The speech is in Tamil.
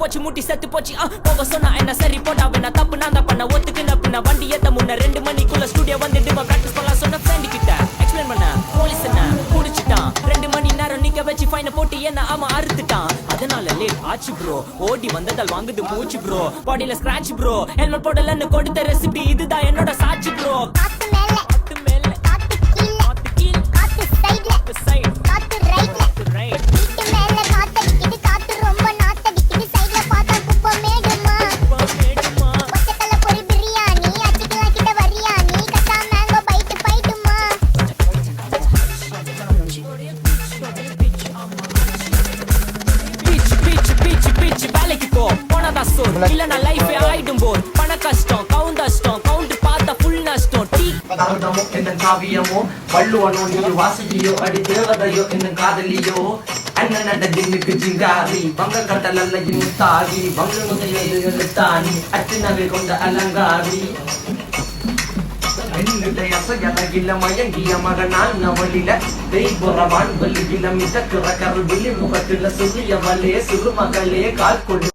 போச்சு முட்டி செத்து போச்சு போக சொன்னா என்ன சரி போட்டா வேணா தப்பு நான் தான் பண்ண ஒத்துக்குன பின்ன வண்டி ஏத்த முன்ன 2 மணிக்குள்ள ஸ்டுடியோ வந்துட்டு பிராக்டிஸ் பண்ணலாம் சொன்ன ஃப்ரெண்ட் கிட்ட எக்ஸ்பிளைன் பண்ண போலீஸ் என்ன முடிச்சிட்டான் 2 மணி நேரம் நிக்க வச்சு ஃபைனை போட்டு என்ன அவன் அறுத்துட்டான் அதனால லேட் ஆச்சு ப்ரோ ஓடி வந்ததால் வாங்குது மூச்சு ப்ரோ பாடியில ஸ்கிராட்ச் ப்ரோ ஹெல்மெட் போடலன்னு கொடுத்த ரெசிபி இதுதான் என்னோட சாட்சி ப்ரோ இல்லனா லைஃபே ஆயிடும் போர் பண கஷ்டம் கவுண்ட் பார்த்தா ஃபுல் நஷ்டம் பதார்த்தமோ என்ன காவியமோ வள்ளுவனோ நீ வாசியோ அடி தேவதையோ என்ன காதலியோ அண்ணன் நட ஜிங்குக்கு ஜிங்காரி வங்க கட்டலல்ல இன்னும் தாவி வங்க முதலியது எழுத்தாணி அச்சினவை கொண்ட அலங்காரி அசையலகில மயங்கிய மகனான் நவளில தெய்புறவான் வலியில மிதக்கிற கருவிலி முகத்தில சுழியவளே சிறுமகளே கால் கொண்டு